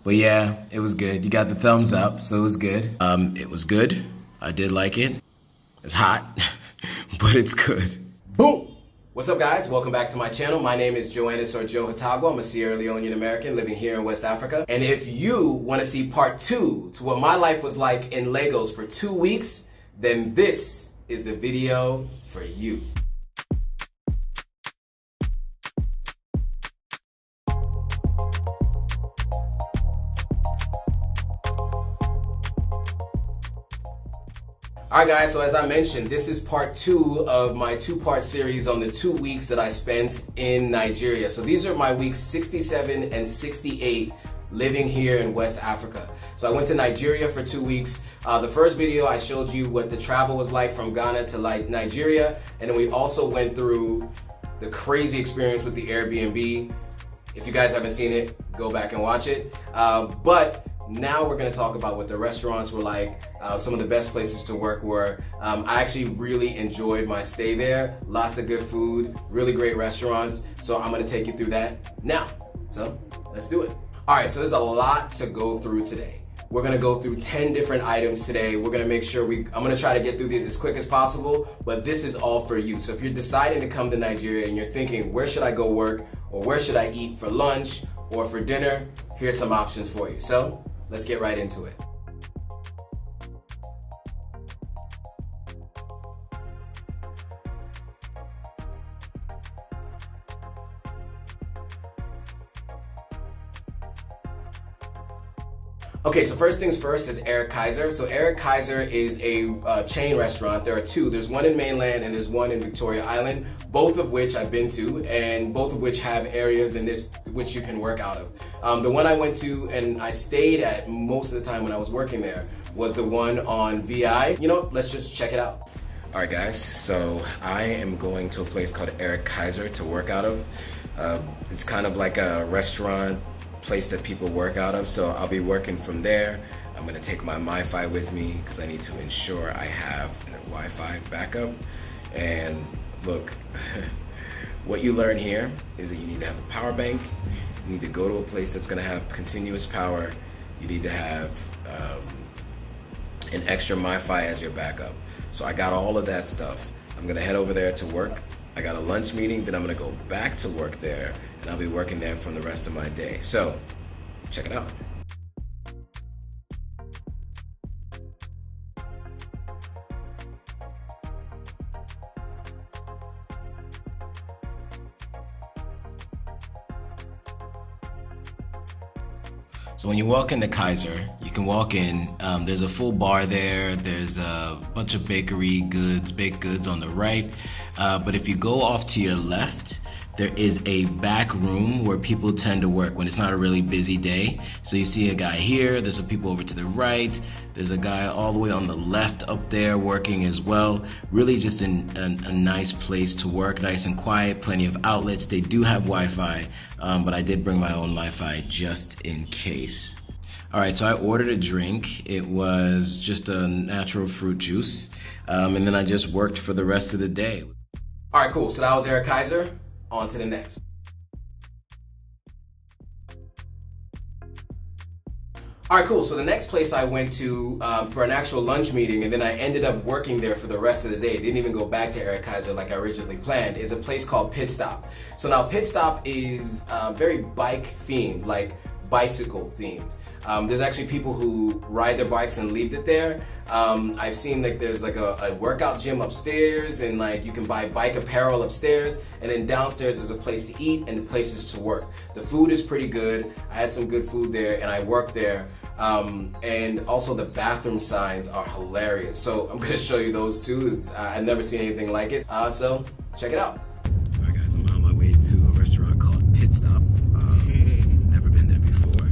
But yeah, it was good. You got the thumbs up, so it was good. It was good. I did like it. It's hot, but it's good. Boom! What's up, guys? Welcome back to my channel. My name is Joannis or Joe Hatago. I'm a Sierra Leonean American living here in West Africa. And if you want to see part 2 to what my life was like in Lagos for 2 weeks, then this is the video for you. Alright guys, so as I mentioned, this is part 2 of my 2-part series on the 2 weeks that I spent in Nigeria. So these are my weeks 67 and 68 living here in West Africa. So I went to Nigeria for 2 weeks. The first video I showed you what the travel was like from Ghana to Nigeria, and then we also went through the crazy experience with the Airbnb. If you guys haven't seen it, go back and watch it. But now we're going to talk about what the restaurants were like, some of the best places to work were. I actually really enjoyed my stay there. Lots of good food, really great restaurants. So I'm going to take you through that now. So let's do it. All right, so there's a lot to go through today. We're going to go through 10 different items today. We're going to make sure I'm going to try to get through these as quick as possible, but this is all for you. So if you're deciding to come to Nigeria and you're thinking, where should I go work, or where should I eat for lunch or for dinner, here's some options for you. So let's get right into it. Okay, so first things first is Eric Kayser. So Eric Kayser is a chain restaurant. There are two. There's one in Mainland and there's one in Victoria Island, both of which I've been to and both of which have areas in this which you can work out of. The one I went to and I stayed at most of the time when I was working there was the one on VI. You know, let's just check it out. All right, guys, so I am going to a place called Eric Kayser to work out of. It's kind of like a restaurant place that people work out of, so I'll be working from there. I'm gonna take my Wi-Fi with me because I need to ensure I have Wi-Fi backup. And look, what you learn here is that you need to have a power bank, you need to go to a place that's gonna have continuous power, you need to have an extra Wi-Fi as your backup. So I got all of that stuff. I'm gonna head over there to work. I got a lunch meeting, then I'm gonna go back to work there, and I'll be working there for the rest of my day. So, check it out. So when you walk into Kayser, you can walk in, there's a full bar there, there's a bunch of bakery goods, baked goods on the right, but if you go off to your left, there is a back room where people tend to work when it's not a really busy day. So you see a guy here, there's some people over to the right, there's a guy all the way on the left up there working as well. Really just a nice place to work, nice and quiet, plenty of outlets. They do have Wi-Fi, but I did bring my own Wi-Fi just in case. All right, so I ordered a drink. It was just a natural fruit juice, and then I just worked for the rest of the day. All right, cool, so that was Eric Kayser. On to the next. All right, cool. So the next place I went to for an actual lunch meeting, and then I ended up working there for the rest of the day, didn't even go back to Eric Kayser like I originally planned, is a place called Pitstop. So now Pitstop is very bike themed, like bicycle themed. There's actually people who ride their bikes and leave it there. I've seen like there's like a workout gym upstairs, and like you can buy bike apparel upstairs, and then downstairs is a place to eat and places to work. The food is pretty good. I had some good food there and I worked there. And also the bathroom signs are hilarious. So I'm gonna show you those too. I've never seen anything like it. So check it out. All right guys, I'm on my way to a restaurant called Pitstop. Never been there before.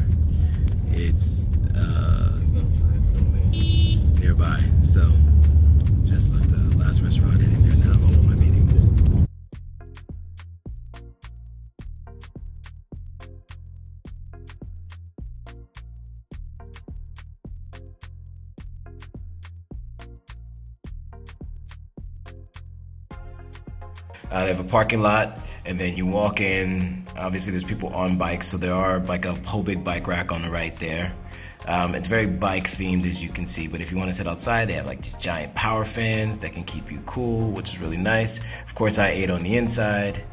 It's nearby, so just left the last restaurant, heading there now for my meeting. They have a parking lot, And then you walk in, obviously there's people on bikes, so there are like a whole big bike rack on the right there. It's very bike themed, as you can see, but if you want to sit outside, they have like these giant power fans that can keep you cool, which is really nice. Of course, I ate on the inside.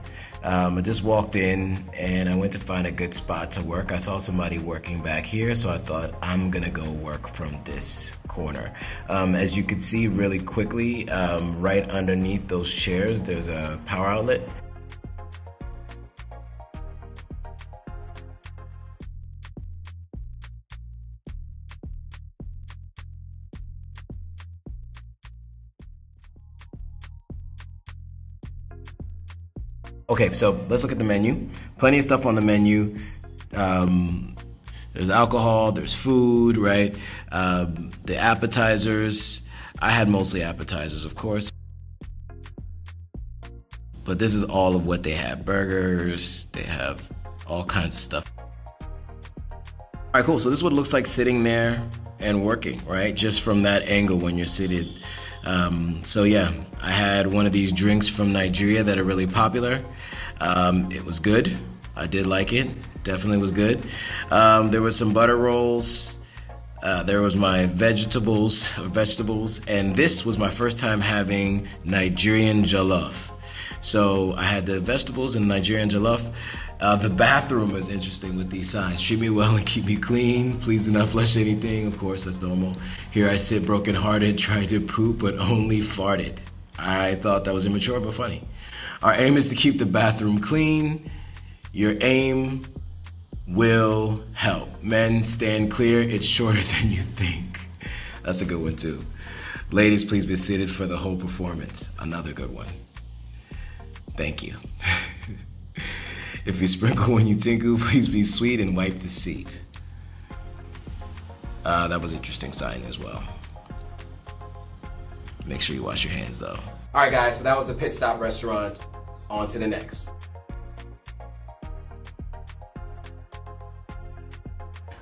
I just walked in and I went to find a good spot to work. I saw somebody working back here, so I thought I'm gonna go work from this corner. As you can see really quickly, right underneath those chairs, there's a power outlet. Okay, so let's look at the menu. Plenty of stuff on the menu. There's alcohol, there's food, right? The appetizers. I had mostly appetizers, of course. But this is all of what they have. Burgers, they have all kinds of stuff. All right, cool, so this is what it looks like sitting there and working, right? Just from that angle when you're seated. So yeah, I had one of these drinks from Nigeria that are really popular. It was good. I did like it. Definitely was good. There was some butter rolls. There was my vegetables, and this was my first time having Nigerian jollof. So I had the vegetables and Nigerian jollof. The bathroom was interesting with these signs. Treat me well and keep me clean. Please do not flush anything. Of course, that's normal. Here I sit brokenhearted, trying to poop, but only farted. I thought that was immature, but funny. Our aim is to keep the bathroom clean. Your aim will help. Men, stand clear. It's shorter than you think. That's a good one, too. Ladies, please be seated for the whole performance. Another good one. Thank you. If you sprinkle when you tinkle, please be sweet and wipe the seat. That was an interesting sign as well. Make sure you wash your hands though. All right guys, so that was the Pitstop restaurant. On to the next.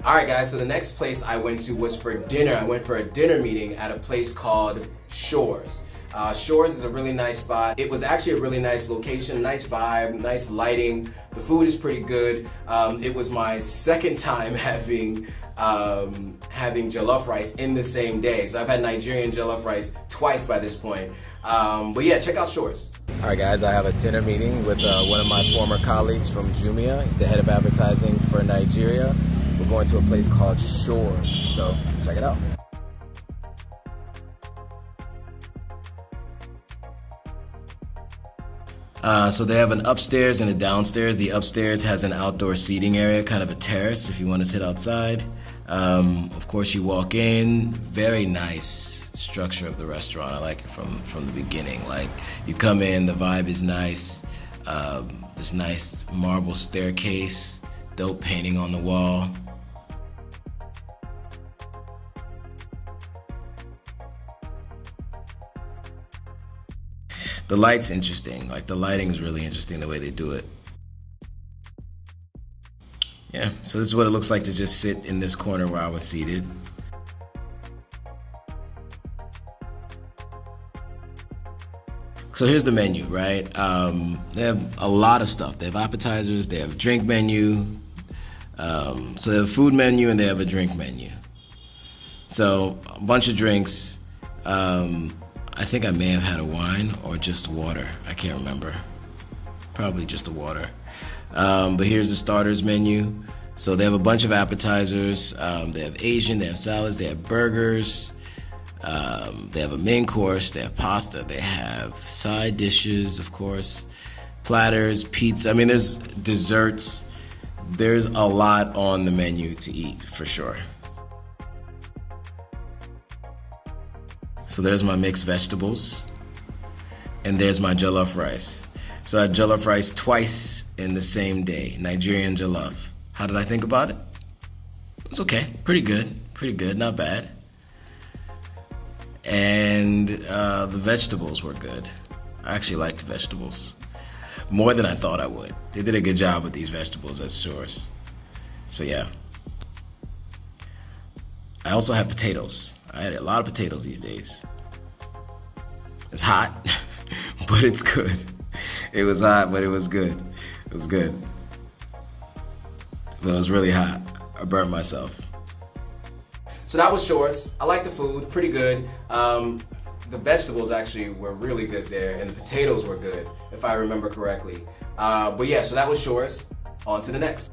All right guys, so the next place I went to was for dinner. I went for a dinner meeting at a place called Shores. Shores is a really nice spot. It was actually a really nice location, nice vibe, nice lighting. The food is pretty good. It was my second time having jollof rice in the same day. So I've had Nigerian jollof rice twice by this point. But yeah, check out Shores. All right guys, I have a dinner meeting with one of my former colleagues from Jumia. He's the head of advertising for Nigeria. We're going to a place called Shores, so check it out. So they have an upstairs and a downstairs. The upstairs has an outdoor seating area, kind of a terrace if you want to sit outside. Of course, you walk in, very nice structure of the restaurant. I like it from the beginning. Like, you come in, the vibe is nice. This nice marble staircase, dope painting on the wall. The light's interesting. Like, the lighting is really interesting, the way they do it. Yeah, so this is what it looks like to just sit in this corner where I was seated. So here's the menu, right? They have a lot of stuff. They have appetizers, they have a drink menu. So they have a food menu and they have a drink menu. So a bunch of drinks. I think I may have had a wine or just water. I can't remember. Probably just the water. But here's the starters menu. So they have a bunch of appetizers. They have Asian, they have salads, they have burgers. They have a main course, they have pasta, they have side dishes, of course, platters, pizza. I mean, there's desserts. There's a lot on the menu to eat, for sure. So there's my mixed vegetables, and there's my jollof rice. So I had jollof rice twice in the same day, Nigerian jollof. How did I think about it? It was okay, pretty good, not bad. And the vegetables were good. I actually liked vegetables more than I thought I would. They did a good job with these vegetables at Shores. So yeah. I also had potatoes. I had a lot of potatoes these days. It's hot, but it's good. It was hot, but it was good. It was good. But it was really hot. I burnt myself. So that was Shores. I like the food, pretty good. The vegetables actually were really good there, and the potatoes were good, if I remember correctly. But yeah, so that was Shores. On to the next.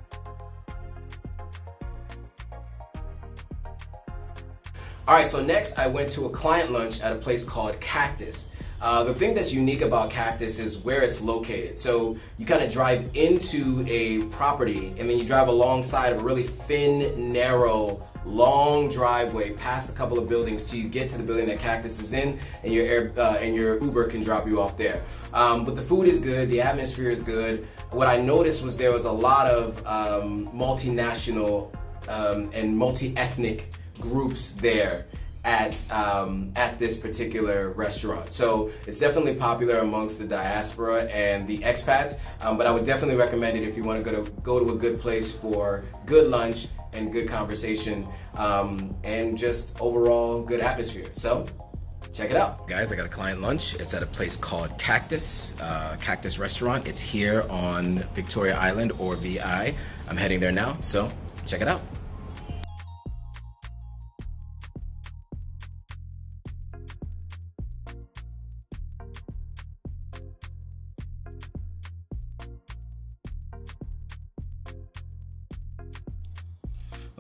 All right, so next I went to a client lunch at a place called Cactus. The thing that's unique about Cactus is where it's located. So you kind of drive into a property and then you drive alongside of a really thin, narrow, long driveway past a couple of buildings till you get to the building that Cactus is in, and your Uber can drop you off there. But the food is good, the atmosphere is good. What I noticed was there was a lot of multinational and multi-ethnic groups there at this particular restaurant. So it's definitely popular amongst the diaspora and the expats, but I would definitely recommend it if you want to go to a good place for good lunch and good conversation, and just overall good atmosphere. So check it out. Guys, I got a client lunch. It's at a place called Cactus, Cactus Restaurant. It's here on Victoria Island, or VI. I'm heading there now, so check it out.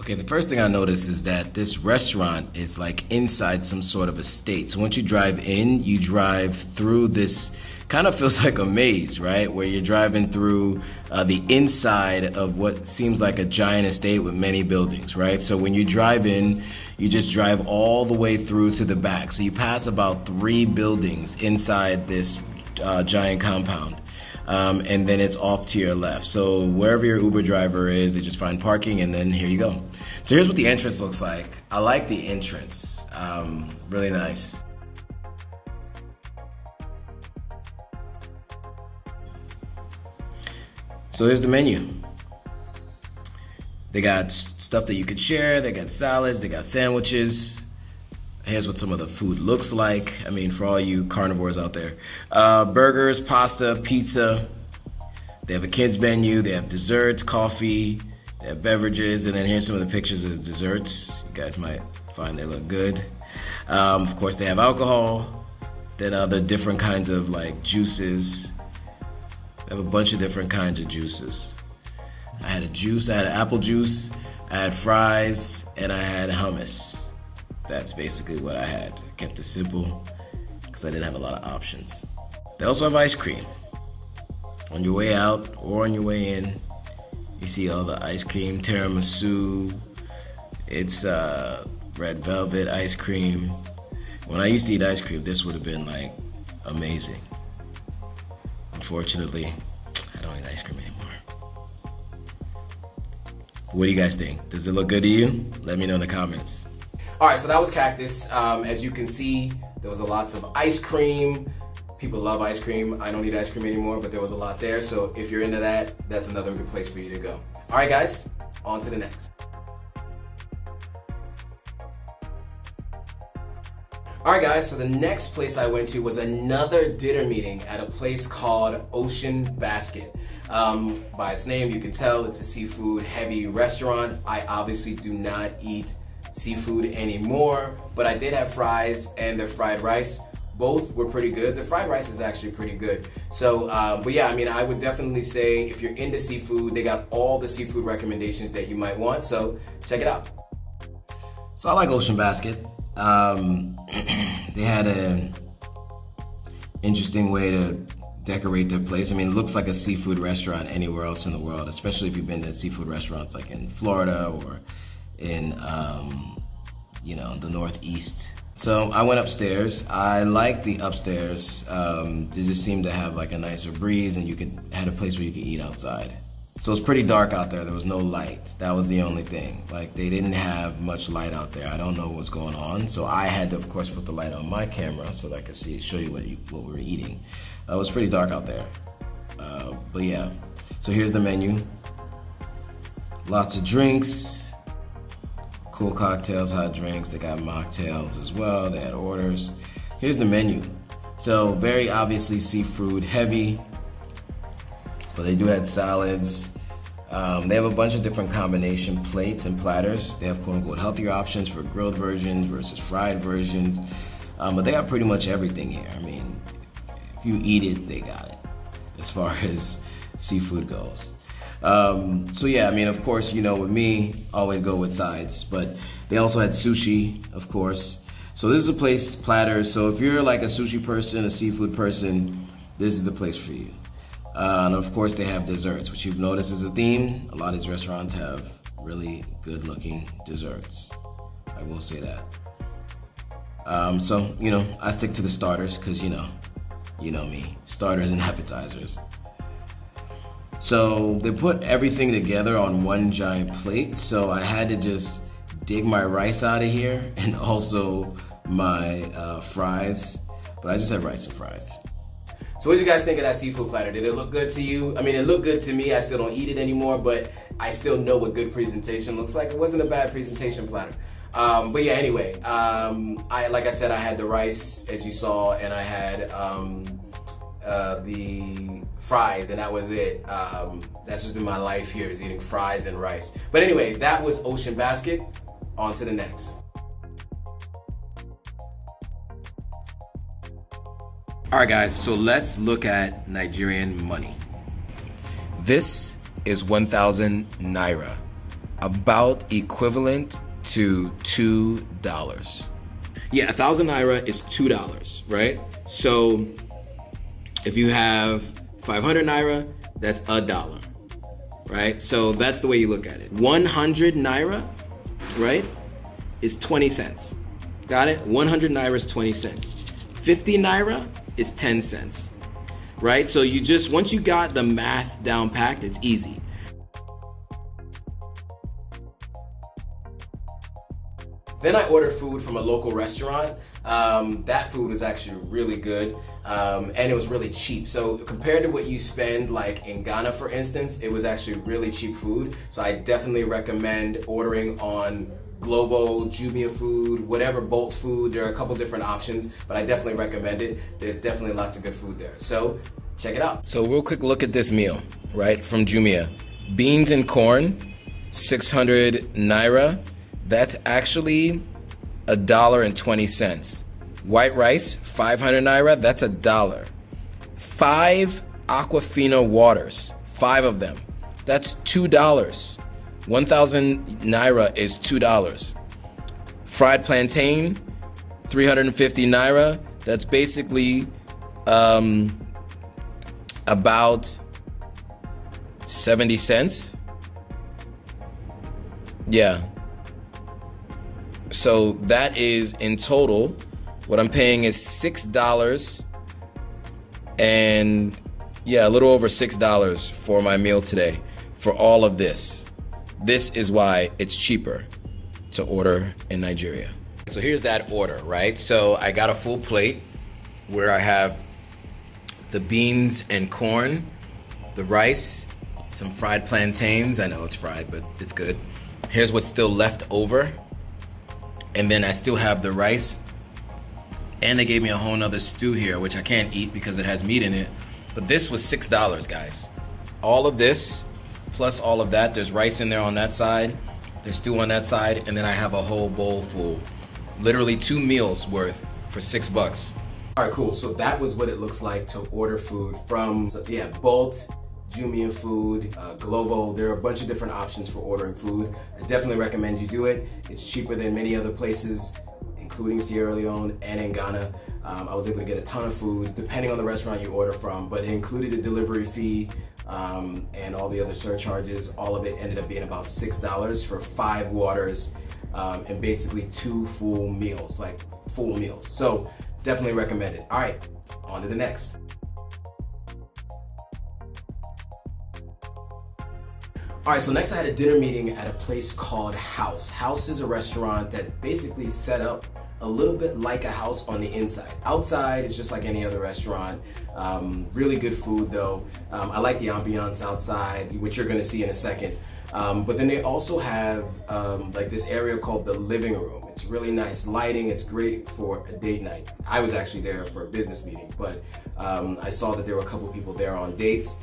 Okay, the first thing I noticed is that this restaurant is like inside some sort of estate. So once you drive in, you drive through this, kind of feels like a maze, right? Where you're driving through the inside of what seems like a giant estate with many buildings, right? So when you drive in, you just drive all the way through to the back. So you pass about 3 buildings inside this giant compound. And then it's off to your left. So wherever your Uber driver is, they just find parking, and then here you go. So here's what the entrance looks like. I like the entrance, really nice. So here's the menu. They got stuff that you could share, they got salads, they got sandwiches. Here's what some of the food looks like. I mean, for all you carnivores out there. Burgers, pasta, pizza. They have a kids menu. They have desserts, coffee. They have beverages. And then here's some of the pictures of the desserts. You guys might find they look good. Of course, they have alcohol. Then other different kinds of like juices. They have a bunch of different kinds of juices. I had an apple juice. I had fries, and I had hummus. That's basically what I had. I kept it simple because I didn't have a lot of options. They also have ice cream. On your way out or on your way in, you see all the ice cream, tiramisu. It's red velvet ice cream. When I used to eat ice cream, this would have been like amazing. Unfortunately, I don't eat ice cream anymore. What do you guys think? Does it look good to you? Let me know in the comments. All right, so that was Cactus. As you can see, there was lots of ice cream. People love ice cream. I don't eat ice cream anymore, but there was a lot there. So if you're into that, that's another good place for you to go. All right, guys, on to the next. All right, guys, so the next place I went to was another dinner meeting at a place called Ocean Basket. By its name, you can tell it's a seafood heavy restaurant. I obviously do not eat seafood anymore, but I did have fries and their fried rice. Both were pretty good. The fried rice is actually pretty good. So, but yeah, I mean, I would definitely say if you're into seafood, they got all the seafood recommendations that you might want, so check it out. So I like Ocean Basket. They had an interesting way to decorate their place. I mean, it looks like a seafood restaurant anywhere else in the world, especially if you've been to seafood restaurants like in Florida or in you know, the Northeast. So I went upstairs. I liked the upstairs. It just seemed to have like a nicer breeze, and had a place where you could eat outside. So it's pretty dark out there. There was no light. That was the only thing. Like, they didn't have much light out there. I don't know what's going on. So I had to, of course, put the light on my camera so that I could show you what we were eating. It was pretty dark out there. But yeah, so here's the menu. Lots of drinks, cool cocktails, hot drinks. They got mocktails as well. They had orders. Here's the menu. So very obviously seafood heavy. But they do have salads. They have a bunch of different combination plates and platters. They have quote-unquote healthier options for grilled versions versus fried versions. But they got pretty much everything here. I mean, if you eat it, they got it as far as seafood goes. So yeah, I mean, of course, you know, with me, always go with sides. But they also had sushi, of course. So this is a place, platters. So if you're like a sushi person, a seafood person, this is the place for you. And of course they have desserts, which you've noticed is a theme. A lot of these restaurants have really good looking desserts. I will say that. So, you know, I stick to the starters because, you know me, starters and appetizers. So they put everything together on one giant plate. So I had to just dig my rice out of here and also my fries, but I just have rice and fries. So what did you guys think of that seafood platter? Did it look good to you? I mean, it looked good to me. I still don't eat it anymore, but I still know what good presentation looks like. It wasn't a bad presentation platter. But yeah, anyway, like I said, I had the rice, as you saw, and I had the fries, and that was it. That's just been my life here, is eating fries and rice. But anyway, that was Ocean Basket. On to the next. All right, guys, so let's look at Nigerian money. This is 1,000 Naira, about equivalent to $2. Yeah, 1,000 Naira is $2, right? So if you have 500 Naira, that's $1, right? So that's the way you look at it. 100 Naira, right, is 20 cents. Got it? 100 Naira is 20 cents. 50 Naira is 10 cents, right? So you just, once you got the math down packed, it's easy. Then I ordered food from a local restaurant. That food was actually really good, and it was really cheap. So compared to what you spend like in Ghana, for instance, it was actually really cheap food. So I definitely recommend ordering on Glovo, Jumia food, whatever, Bolt food. There are a couple different options, but I definitely recommend it. There's definitely lots of good food there. So check it out. So real quick look at this meal, right, from Jumia. Beans and corn, 600 Naira. That's actually $1.20. White rice, 500 Naira, that's $1. 5 Aquafina waters, 5 of them. That's $2. 1,000 Naira is $2. Fried plantain, 350 Naira. That's basically about 70 cents. Yeah. So that is in total, what I'm paying is $6 and yeah, a little over $6 for my meal today for all of this. This is why it's cheaper to order in Nigeria. So here's that order, right? So I got a full plate where I have the beans and corn, the rice, some fried plantains. I know it's fried, but it's good. Here's what's still left over. And then I still have the rice. And they gave me a whole nother stew here, which I can't eat because it has meat in it. But this was $6, guys. All of this, plus all of that. There's rice in there on that side. There's stew on that side. And then I have a whole bowl full. Literally 2 meals worth for $6. All right, cool. So that was what it looks like to order food from, Bolt, Jumia food, Glovo. There are a bunch of different options for ordering food. I definitely recommend you do it. It's cheaper than many other places, including Sierra Leone and in Ghana. I was able to get a ton of food, depending on the restaurant you order from, but it included a delivery fee and all the other surcharges. All of it ended up being about $6 for 5 waters and basically 2 full meals, like full meals. So definitely recommend it. All right, on to the next. All right, so next I had a dinner meeting at a place called House. House is a restaurant that basically set up a little bit like a house on the inside. Outside, it's just like any other restaurant. Really good food though. I like the ambiance outside, which you're gonna see in a second. But then they also have like this area called the living room. It's really nice lighting. It's great for a date night. I was actually there for a business meeting, but I saw that there were a couple people there on dates.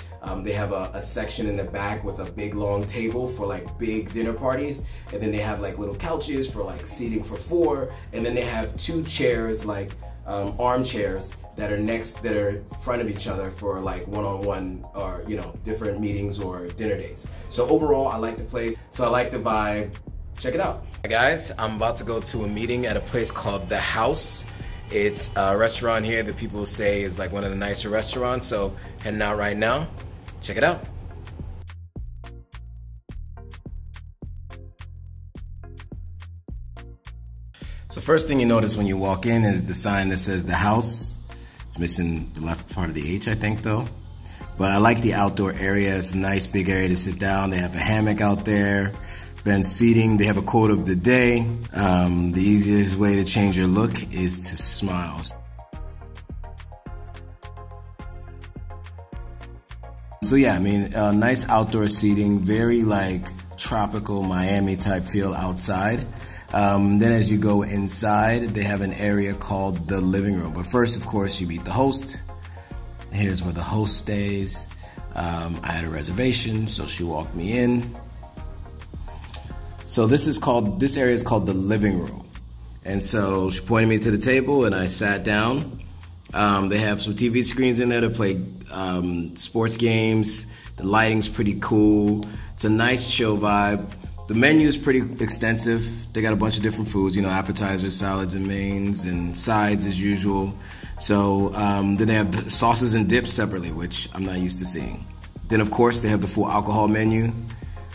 They have a section in the back with a big long table for like big dinner parties. And then they have like little couches for like seating for 4. And then they have 2 chairs, like armchairs that are in front of each other for like one-on-one or, you know, different meetings or dinner dates. So overall, I like the place. So I like the vibe. Check it out. Hey guys, I'm about to go to a meeting at a place called The House. It's a restaurant here that people say is like one of the nicer restaurants. So heading out right now. Check it out. So first thing you notice when you walk in is the sign that says The House. It's missing the left part of the H, I think, though. But I like the outdoor area. It's a nice big area to sit down. They have a hammock out there, bench seating. They have a quote of the day. The easiest way to change your look is to smile. So yeah, I mean, nice outdoor seating, very like tropical Miami type feel outside. Then as you go inside, they have an area called the living room. But first, of course, you meet the host. Here's where the host stays. I had a reservation, so she walked me in. So this area is called the living room. And so she pointed me to the table and I sat down. They have some TV screens in there to play sports games. The lighting's pretty cool. It's a nice chill vibe. The menu is pretty extensive. They got a bunch of different foods, you know, appetizers, salads and mains, and sides as usual. So then they have the sauces and dips separately, which I'm not used to seeing. Then of course they have the full alcohol menu.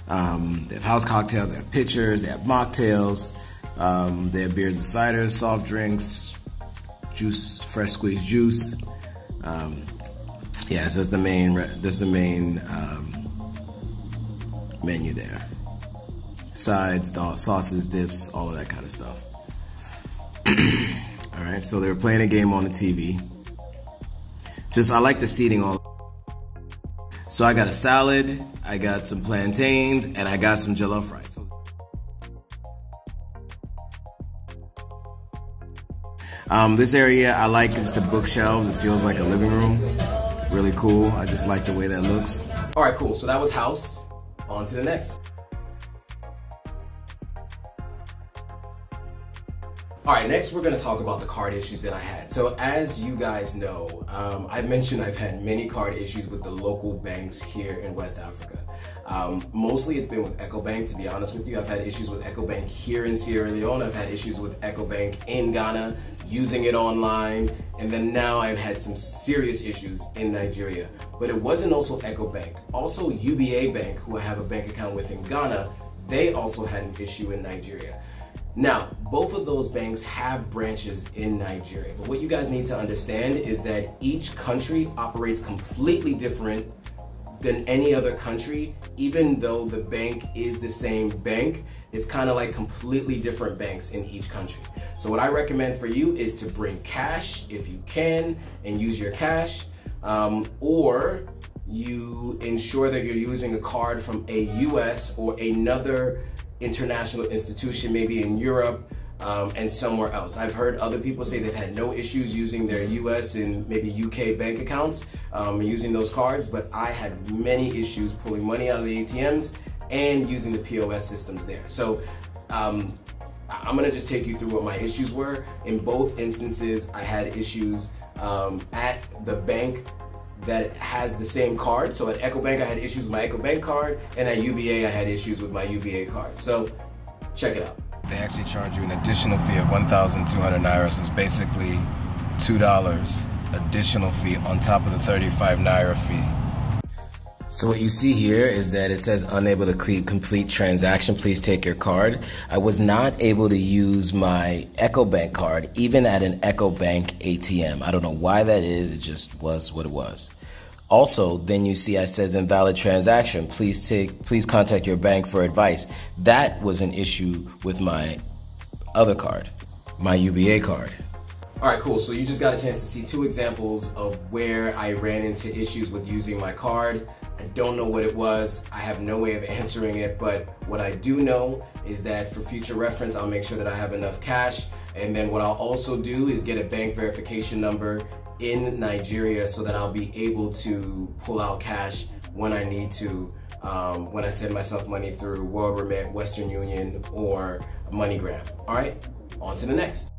They have house cocktails, they have pitchers, they have mocktails, they have beers and ciders, soft drinks, juice, fresh squeezed juice. Yeah, so that's the main menu there. Sides, sauces, dips, all of that kind of stuff. All right, so they were playing a game on the TV. I like the seating all. So I got a salad, I got some plantains, and I got some jollof rice. This area I like is the bookshelves. It feels like a living room. Really cool. I just like the way that looks. All right, cool. So that was house. On to the next. All right, next we're gonna talk about the card issues that I had. So as you guys know, I mentioned I've had many card issues with the local banks here in West Africa. Mostly it's been with EcoBank, to be honest with you. I've had issues with EcoBank here in Sierra Leone. I've had issues with EcoBank in Ghana, using it online. And then now I've had some serious issues in Nigeria. But it wasn't also EcoBank. Also UBA Bank, who I have a bank account with in Ghana, they also had an issue in Nigeria. Now, both of those banks have branches in Nigeria, but what you guys need to understand is that each country operates completely different than any other country. Even though the bank is the same bank, it's kind of like completely different banks in each country. So what I recommend for you is to bring cash if you can and use your cash, or you ensure that you're using a card from a US or another international institution, maybe in Europe and somewhere else. I've heard other people say they've had no issues using their US and maybe UK bank accounts using those cards, but I had many issues pulling money out of the ATMs and using the POS systems there. So I'm gonna just take you through what my issues were. In both instances, I had issues at the bank that has the same card. So at EcoBank, I had issues with my EcoBank card, and at UBA, I had issues with my UBA card. So check it out. They actually charge you an additional fee of 1,200 Naira, so it's basically $2 additional fee on top of the 35 Naira fee. So what you see here is that it says unable to complete transaction, please take your card. I was not able to use my EcoBank card, even at an EcoBank ATM. I don't know why that is, it just was what it was. Also, then you see it says invalid transaction, please contact your bank for advice. That was an issue with my other card, my UBA card. All right, cool, so you just got a chance to see two examples of where I ran into issues with using my card I don't know what it was. I have no way of answering it, but what I do know is that for future reference, I'll make sure that I have enough cash. And then what I'll also do is get a bank verification number in Nigeria so that I'll be able to pull out cash when I need to, when I send myself money through World Remit, Western Union, or MoneyGram. All right, on to the next.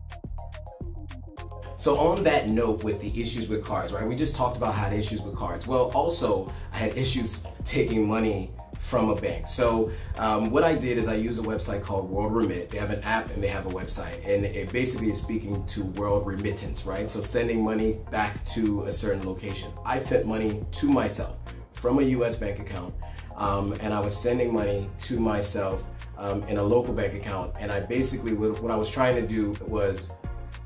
So on that note with the issues with cards, right? We just talked about how I had issues with cards. Well, also I had issues taking money from a bank. So what I did is I use a website called World Remit. They have an app and they have a website, and it basically is speaking to world remittance, right? So sending money back to a certain location. I sent money to myself from a US bank account, and I was sending money to myself in a local bank account. And I basically, what I was trying to do was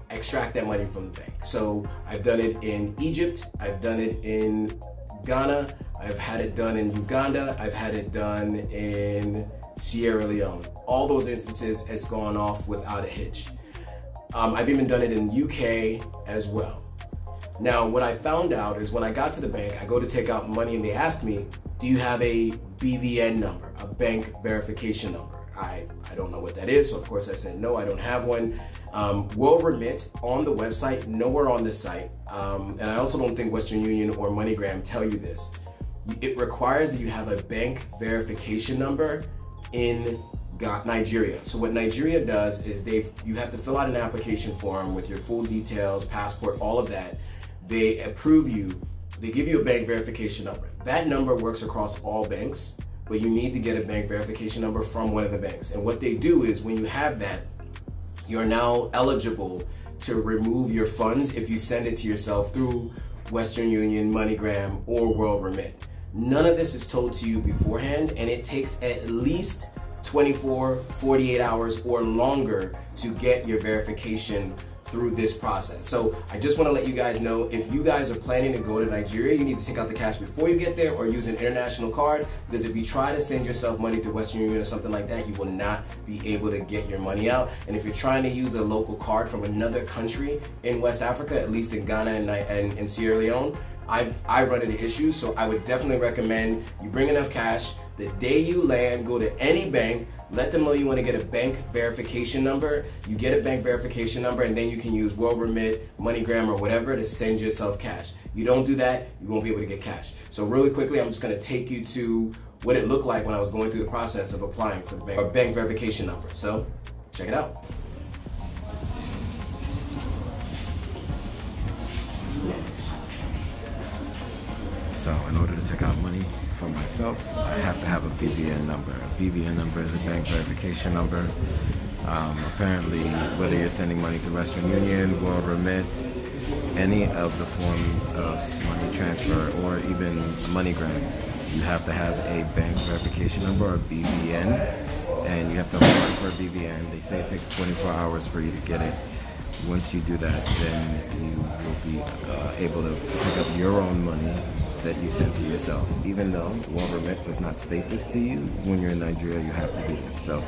extract that money from the bank. So I've done it in Egypt, I've done it in Ghana, I've had it done in Uganda, I've had it done in Sierra Leone. All those instances has gone off without a hitch. I've even done it in UK as well. Now, what I found out is when I got to the bank, I go to take out money and they ask me, do you have a BVN number, a bank verification number? I don't know what that is, so of course I said, no, I don't have one. World Remit on the website, nowhere on the site, and I also don't think Western Union or MoneyGram tell you this. It requires that you have a bank verification number in Nigeria. So what Nigeria does is you have to fill out an application form with your full details, passport, all of that. They approve you, they give you a bank verification number. That number works across all banks, but you need to get a bank verification number from one of the banks. And what they do is when you have that, you're now eligible to remove your funds if you send it to yourself through Western Union, MoneyGram, or World Remit. None of this is told to you beforehand, and it takes at least 24, 48 hours or longer to get your verification through this process. So I just want to let you guys know, if you guys are planning to go to Nigeria, you need to take out the cash before you get there or use an international card, because if you try to send yourself money through Western Union or something like that, you will not be able to get your money out. And if you're trying to use a local card from another country in West Africa, at least in Ghana and Sierra Leone, I've run into issues. So I would definitely recommend you bring enough cash. The day you land, go to any bank, let them know you want to get a bank verification number. You get a bank verification number, and then you can use World Remit, MoneyGram, or whatever to send yourself cash. You don't do that, you won't be able to get cash. So really quickly, I'm just going to take you to what it looked like when I was going through the process of applying for the bank verification number. So check it out. So in order to take out money for myself, I have to have a BVN number. A BVN number is a bank verification number. Apparently, whether you're sending money to Western Union, World Remit, any of the forms of money transfer, or even MoneyGram, you have to have a bank verification number, or BVN, and you have to apply for a BVN. They say it takes 24 hours for you to get it. Once you do that, then you will be able to pick up your own money that you sent to yourself. Even though World Remit does not state this to you, when you're in Nigeria, you have to do this. So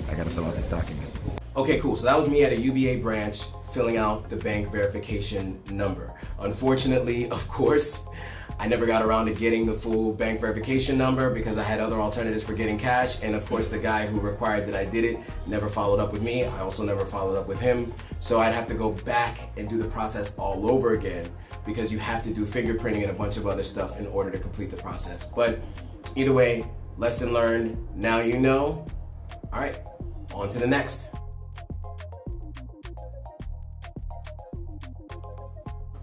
I gotta fill out this document. Okay, cool. So that was me at a UBA branch filling out the bank verification number. Unfortunately, of course, I never got around to getting the full bank verification number because I had other alternatives for getting cash. And of course, the guy who required that I did it never followed up with me. I also never followed up with him. So I'd have to go back and do the process all over again, because you have to do fingerprinting and a bunch of other stuff in order to complete the process. But either way, lesson learned. Now you know. All right, on to the next.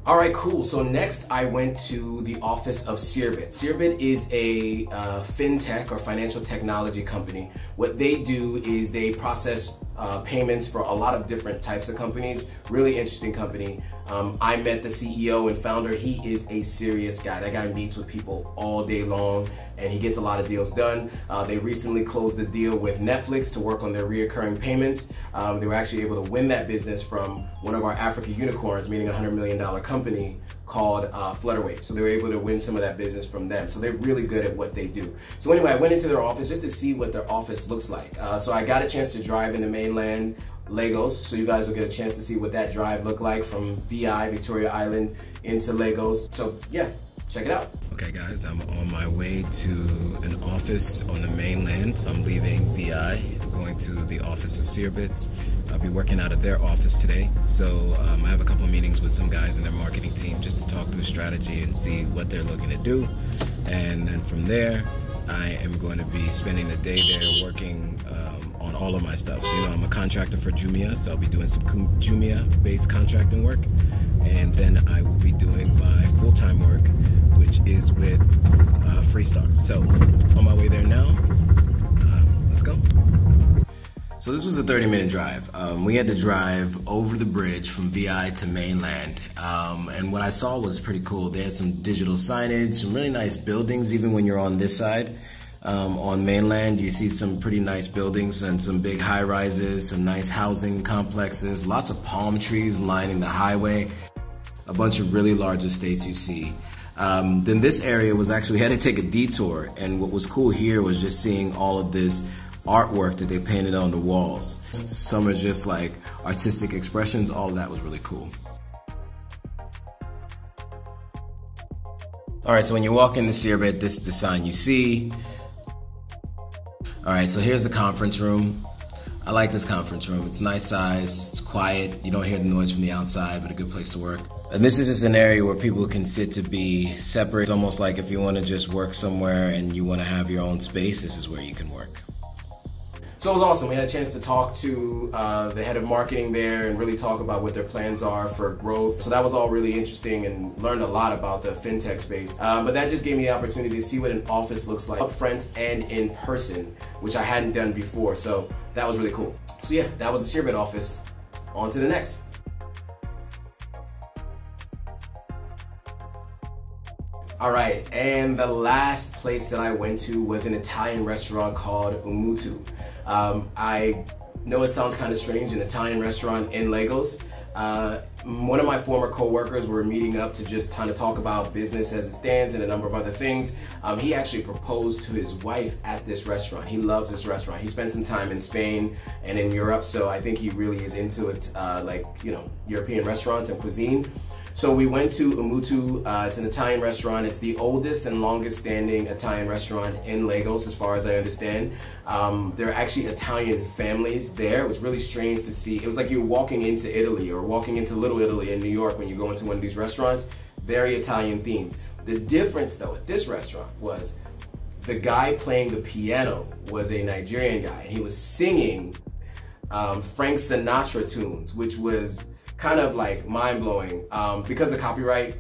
All right, cool. So next I went to the office of Searbit. Searbit is a fintech or financial technology company. What they do is they process payments for a lot of different types of companies. Really interesting company. I met the CEO and founder. He is a serious guy. That guy meets with people all day long and he gets a lot of deals done. They recently closed a deal with Netflix to work on their reoccurring payments. They were actually able to win that business from one of our Africa unicorns, meaning a $100 million company called Flutterwave. So they were able to win some of that business from them. So they're really good at what they do. So anyway, I went into their office just to see what their office looks like. So I got a chance to drive into Mainland, Lagos, so you guys will get a chance to see what that drive looked like from VI, Victoria Island, into Lagos. So yeah, check it out. Okay guys, I'm on my way to an office on the mainland. So I'm leaving VI, going to the office of Searbits. I'll be working out of their office today. So I have a couple of meetings with some guys in their marketing team just to talk through strategy and see what they're looking to do. And then from there, I am going to be spending the day there working on all of my stuff. So, I'm a contractor for Jumia, so I'll be doing some Jumia-based contracting work. And then I will be doing my full-time work, which is with Freestar. So, on my way there now, let's go. So this was a 30-minute drive. We had to drive over the bridge from VI to Mainland. And what I saw was pretty cool. They had some digital signage, some really nice buildings, even when you're on this side. On Mainland, you see some pretty nice buildings and some big high-rises, some nice housing complexes, lots of palm trees lining the highway, a bunch of really large estates you see. Then this area was actually, we had to take a detour, and what was cool here was just seeing all of this artwork that they painted on the walls. Some are just like artistic expressions, all of that was really cool. Alright, so when you walk in the Searbit, this is the sign you see. Alright, so here's the conference room. I like this conference room. It's nice size, it's quiet, you don't hear the noise from the outside, but a good place to work. And this is just an area where people can sit to be separate. It's almost like if you want to just work somewhere and you want to have your own space, this is where you can work. So it was awesome. We had a chance to talk to the head of marketing there and really talk about what their plans are for growth. So that was all really interesting and learned a lot about the fintech space. But that just gave me the opportunity to see what an office looks like up front and in person, which I hadn't done before. So that was really cool. So yeah, that was the Searbit office. On to the next. All right, and the last place that I went to was an Italian restaurant called Umutu. I know it sounds kind of strange, an Italian restaurant in Lagos. One of my former co-workers were meeting up to just kind of talk about business as it stands and a number of other things. He actually proposed to his wife at this restaurant. He loves this restaurant. He spent some time in Spain and in Europe, so I think he really is into it, European restaurants and cuisine. So we went to Umutu. It's an Italian restaurant. It's the oldest and longest standing Italian restaurant in Lagos, as far as I understand. There are actually Italian families there. It was really strange to see. It was like you were walking into Italy or walking into Little Italy in New York when you go into one of these restaurants. Very Italian themed. The difference though at this restaurant was the guy playing the piano was a Nigerian guy, and he was singing Frank Sinatra tunes, which was kind of like mind-blowing. Because of copyright,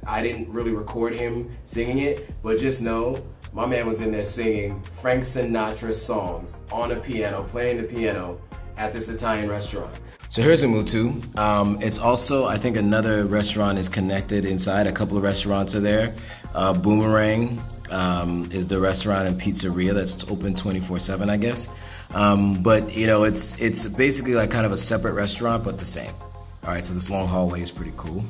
I didn't really record him singing it, but just know my man was in there singing Frank Sinatra songs on a piano, playing the piano at this Italian restaurant. So here's Umutu. It's also, I think another restaurant is connected inside. A couple of restaurants are there. Boomerang is the restaurant and pizzeria that's open 24/7, I guess. But it's basically like kind of a separate restaurant, but the same. All right, so this long hallway is pretty cool.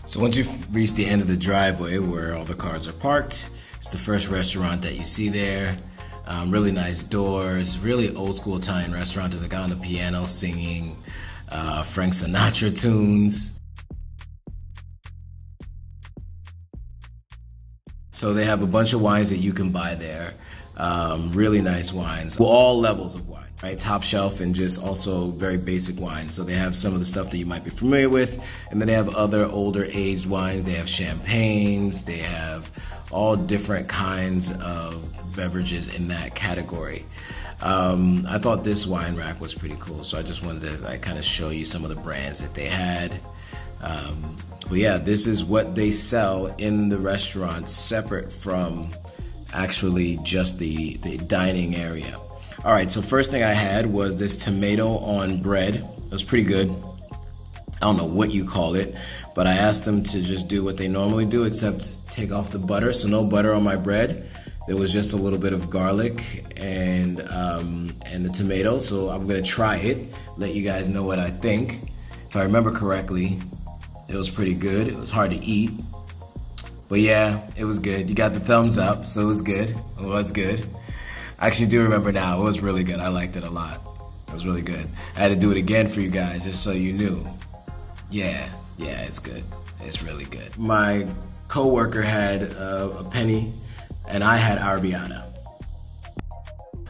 So once you've reached the end of the driveway where all the cars are parked, it's the first restaurant that you see there. Really nice doors, really old school Italian restaurant. There's a guy on the piano singing Frank Sinatra tunes. So they have a bunch of wines that you can buy there. Really nice wines, all levels of wine, right? Top shelf and just also very basic wines. So they have some of the stuff that you might be familiar with, and then they have other older aged wines. They have champagnes, they have all different kinds of beverages in that category. I thought this wine rack was pretty cool, so I just wanted to kind of show you some of the brands that they had. But yeah, this is what they sell in the restaurant, separate from actually just the dining area. All right, so first thing I had was this tomato on bread. It was pretty good. I don't know what you call it, but I asked them to just do what they normally do, except take off the butter. So no butter on my bread. There was just a little bit of garlic and the tomato. So I'm gonna try it, let you guys know what I think. If I remember correctly, it was pretty good. It was hard to eat, but yeah, it was good. You got the thumbs up, so it was good. It was good. I actually do remember now. It was really good. I liked it a lot. It was really good. I had to do it again for you guys, just so you knew. Yeah, it's good. It's really good. My co-worker had a penny, and I had arrabbiata.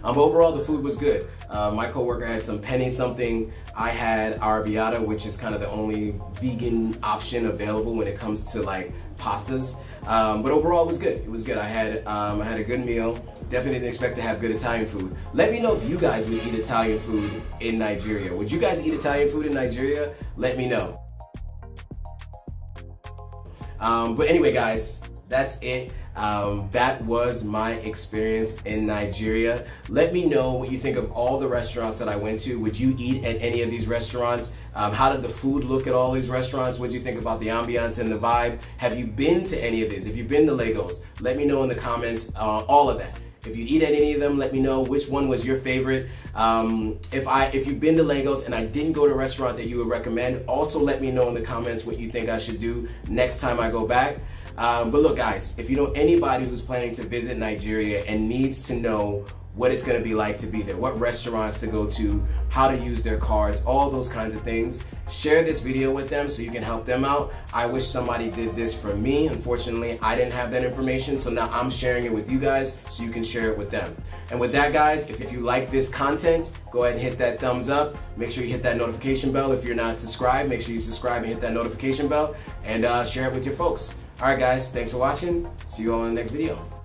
Overall, the food was good. My coworker had some penny something. I had arrabbiata, which is kind of the only vegan option available when it comes to like pastas. But overall, it was good. It was good. I had a good meal. Definitely didn't expect to have good Italian food. Let me know if you guys would eat Italian food in Nigeria. Would you guys eat Italian food in Nigeria? Let me know. But anyway, guys, that's it. That was my experience in Nigeria. Let me know what you think of all the restaurants that I went to. Would you eat at any of these restaurants? How did the food look at all these restaurants? What do you think about the ambiance and the vibe? Have you been to any of these? If you've been to Lagos, let me know in the comments, all of that. If you eat at any of them, let me know which one was your favorite. If you've been to Lagos and I didn't go to a restaurant that you would recommend, also let me know in the comments what you think I should do next time I go back. But look, guys, if you know anybody who's planning to visit Nigeria and needs to know what it's gonna be like to be there, what restaurants to go to, how to use their cards, all those kinds of things, share this video with them so you can help them out. I wish somebody did this for me. Unfortunately, I didn't have that information, so now I'm sharing it with you guys so you can share it with them. And with that, guys, if you like this content, go ahead and hit that thumbs up. Make sure you hit that notification bell. If you're not subscribed, make sure you subscribe and hit that notification bell, and share it with your folks. All right, guys, thanks for watching. See you all in the next video.